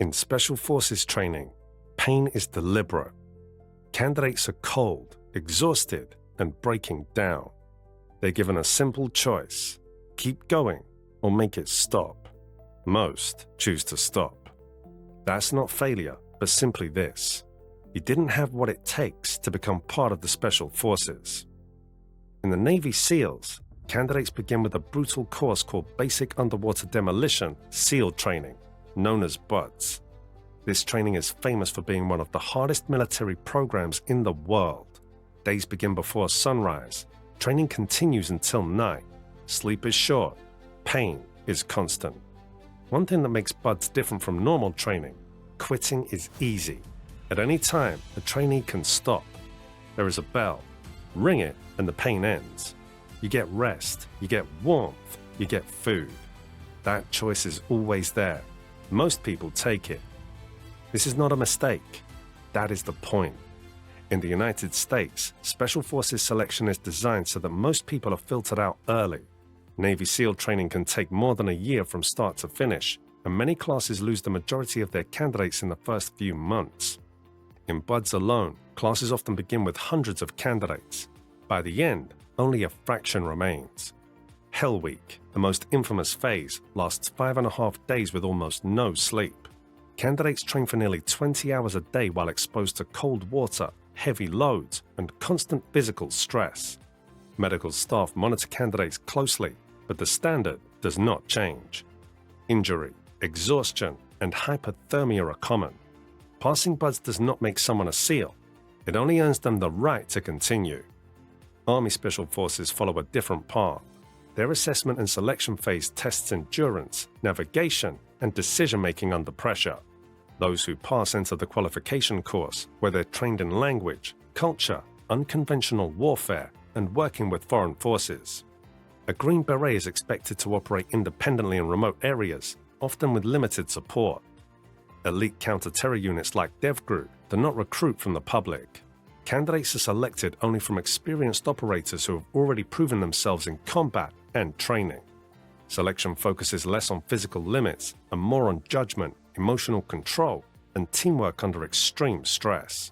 In Special Forces training, pain is deliberate. Candidates are cold, exhausted, and breaking down. They're given a simple choice: keep going or make it stop. Most choose to stop. That's not failure, but simply this: you didn't have what it takes to become part of the Special Forces. In the Navy SEALs, candidates begin with a brutal course called Basic Underwater Demolition SEAL training, known as BUDS. This training is famous for being one of the hardest military programs in the world. Days begin before sunrise. Training continues until night. Sleep is short. Pain is constant. One thing that makes BUDS different from normal training: quitting is easy. At any time, a trainee can stop. There is a bell. Ring it and the pain ends. You get rest, you get warmth, you get food. That choice is always there. Most people take it. This is not a mistake. That is the point. In the United States, Special Forces selection is designed so that most people are filtered out early. Navy SEAL training can take more than a year from start to finish, and many classes lose the majority of their candidates in the first few months. In BUDS alone, classes often begin with hundreds of candidates. By the end, only a fraction remains. Hell Week, the most infamous phase, lasts 5.5 days with almost no sleep. Candidates train for nearly 20 hours a day while exposed to cold water, heavy loads, and constant physical stress. Medical staff monitor candidates closely, but the standard does not change. Injury, exhaustion, and hypothermia are common. Passing BUDS does not make someone a SEAL. It only earns them the right to continue. Army Special Forces follow a different path. Their assessment and selection phase tests endurance, navigation, and decision-making under pressure. Those who pass enter the qualification course, where they're trained in language, culture, unconventional warfare, and working with foreign forces. A Green Beret is expected to operate independently in remote areas, often with limited support. Elite counter-terror units like DEVGRU do not recruit from the public. Candidates are selected only from experienced operators who have already proven themselves in combat and training. Selection focuses less on physical limits and more on judgment, emotional control, and teamwork under extreme stress.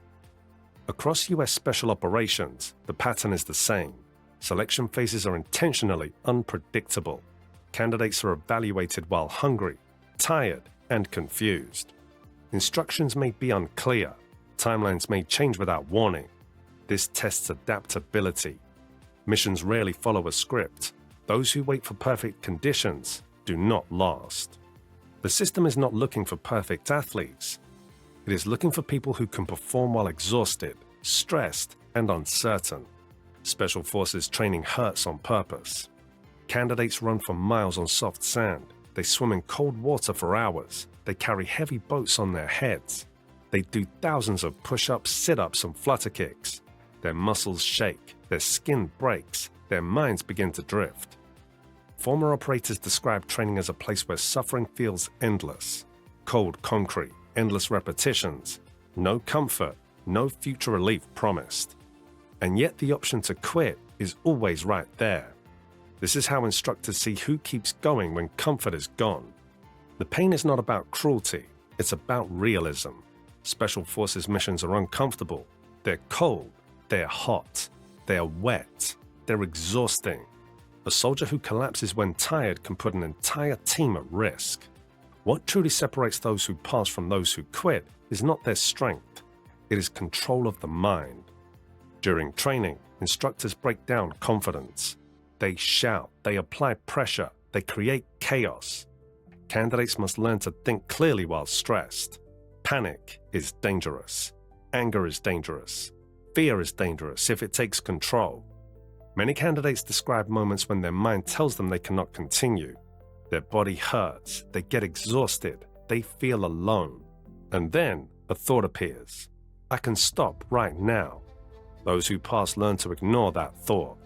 Across US Special Operations, the pattern is the same. Selection phases are intentionally unpredictable. Candidates are evaluated while hungry, tired, and confused. Instructions may be unclear. Timelines may change without warning. This tests adaptability. Missions rarely follow a script. Those who wait for perfect conditions do not last. The system is not looking for perfect athletes. It is looking for people who can perform while exhausted, stressed, and uncertain. Special Forces training hurts on purpose. Candidates run for miles on soft sand. They swim in cold water for hours. They carry heavy boats on their heads. They do thousands of push-ups, sit-ups, and flutter kicks. Their muscles shake, their skin breaks, their minds begin to drift. Former operators describe training as a place where suffering feels endless. Cold concrete, endless repetitions, no comfort, no future relief promised. And yet the option to quit is always right there. This is how instructors see who keeps going when comfort is gone. The pain is not about cruelty, it's about realism. Special Forces missions are uncomfortable. They're cold, they're hot, they're wet, they're exhausting. A soldier who collapses when tired can put an entire team at risk. What truly separates those who pass from those who quit is not their strength, it is control of the mind. During training, instructors break down confidence. They shout, they apply pressure, they create chaos. Candidates must learn to think clearly while stressed. Panic is dangerous. Anger is dangerous. Fear is dangerous if it takes control. Many candidates describe moments when their mind tells them they cannot continue. Their body hurts, they get exhausted, they feel alone. And then a thought appears. I can stop right now. Those who pass learn to ignore that thought.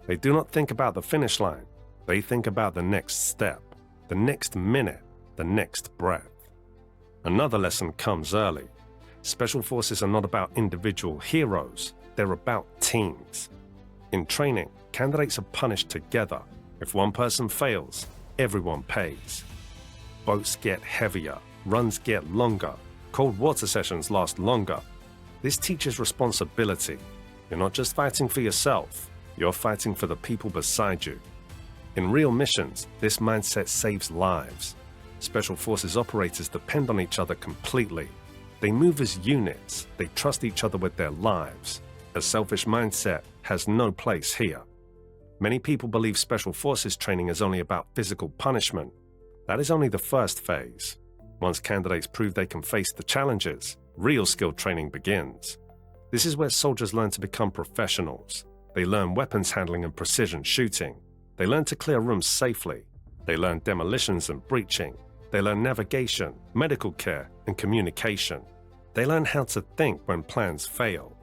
They do not think about the finish line. They think about the next step, the next minute, the next breath. Another lesson comes early. Special Forces are not about individual heroes, they're about teams. In training, candidates are punished together. If one person fails, everyone pays. Boats get heavier, runs get longer. Cold water sessions last longer. This teaches responsibility. You're not just fighting for yourself, you're fighting for the people beside you. In real missions, this mindset saves lives. Special Forces operators depend on each other completely. They move as units, they trust each other with their lives. A selfish mindset has no place here. Many people believe Special Forces training is only about physical punishment. That is only the first phase. Once candidates prove they can face the challenges, real skill training begins. This is where soldiers learn to become professionals. They learn weapons handling and precision shooting. They learn to clear rooms safely. They learn demolitions and breaching. They learn navigation, medical care, and communication. They learn how to think when plans fail.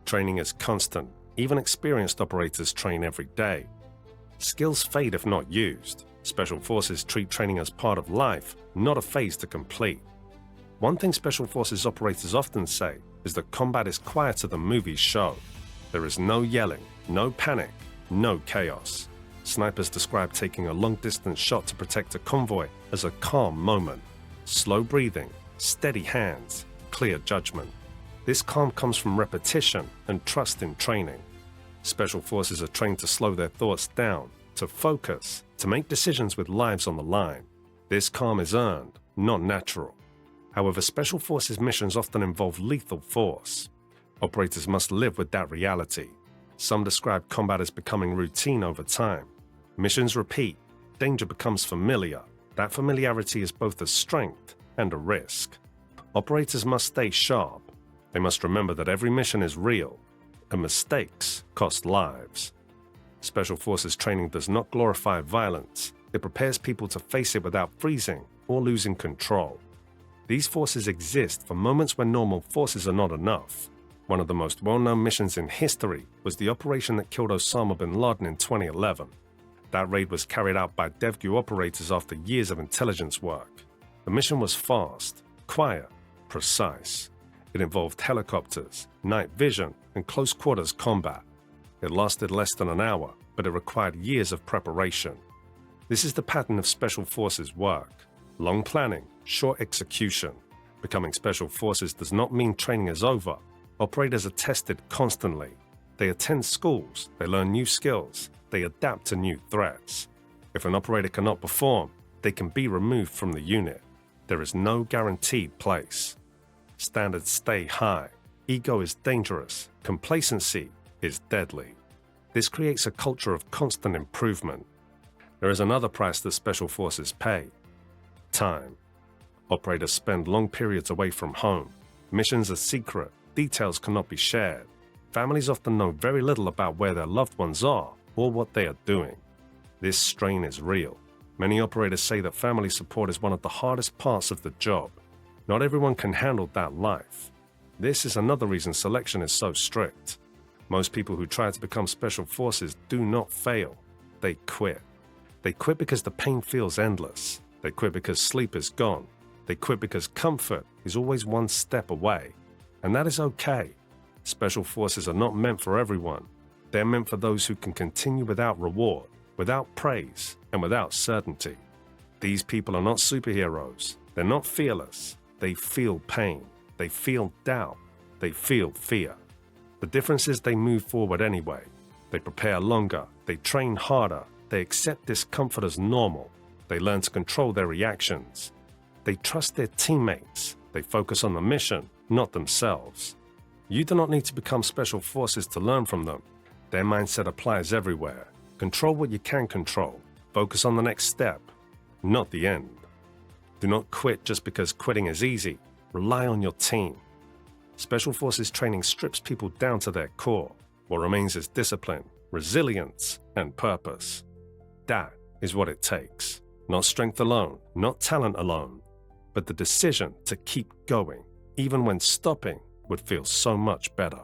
Training is constant. Even experienced operators train every day. Skills fade if not used. Special Forces treat training as part of life, not a phase to complete. One thing Special Forces operators often say is that combat is quieter than movies show. There is no yelling, no panic, no chaos. Snipers describe taking a long-distance shot to protect a convoy as a calm moment. Slow breathing, steady hands, clear judgment. This calm comes from repetition and trust in training. Special Forces are trained to slow their thoughts down, to focus, to make decisions with lives on the line. This calm is earned, not natural. However, Special Forces missions often involve lethal force. Operators must live with that reality. Some describe combat as becoming routine over time. Missions repeat, danger becomes familiar. That familiarity is both a strength and a risk. Operators must stay sharp. They must remember that every mission is real, and mistakes cost lives. Special Forces training does not glorify violence. It prepares people to face it without freezing or losing control. These forces exist for moments when normal forces are not enough. One of the most well-known missions in history was the operation that killed Osama bin Laden in 2011. That raid was carried out by DEVGRU operators after years of intelligence work. The mission was fast, quiet, precise. It involved helicopters, night vision, and close-quarters combat. It lasted less than an hour, but it required years of preparation. This is the pattern of Special Forces work. Long planning, short execution. Becoming Special Forces does not mean training is over. Operators are tested constantly. They attend schools, they learn new skills, they adapt to new threats. If an operator cannot perform, they can be removed from the unit. There is no guaranteed place. Standards stay high. Ego is dangerous. Complacency is deadly. This creates a culture of constant improvement. There is another price that Special Forces pay: time. Operators spend long periods away from home. Missions are secret. Details cannot be shared. Families often know very little about where their loved ones are or what they are doing. This strain is real. Many operators say that family support is one of the hardest parts of the job. Not everyone can handle that life. This is another reason selection is so strict. Most people who try to become Special Forces do not fail. They quit. They quit because the pain feels endless. They quit because sleep is gone. They quit because comfort is always one step away. And that is okay. Special Forces are not meant for everyone. They're meant for those who can continue without reward, without praise, and without certainty. These people are not superheroes. They're not fearless. They feel pain. They feel doubt. They feel fear. The difference is they move forward anyway. They prepare longer. They train harder. They accept discomfort as normal. They learn to control their reactions. They trust their teammates. They focus on the mission, not themselves. You do not need to become Special Forces to learn from them. Their mindset applies everywhere. Control what you can control. Focus on the next step, not the end. Do not quit just because quitting is easy. Rely on your team. Special Forces training strips people down to their core. What remains is discipline, resilience, and purpose. That is what it takes. Not strength alone, not talent alone, but the decision to keep going, even when stopping would feel so much better.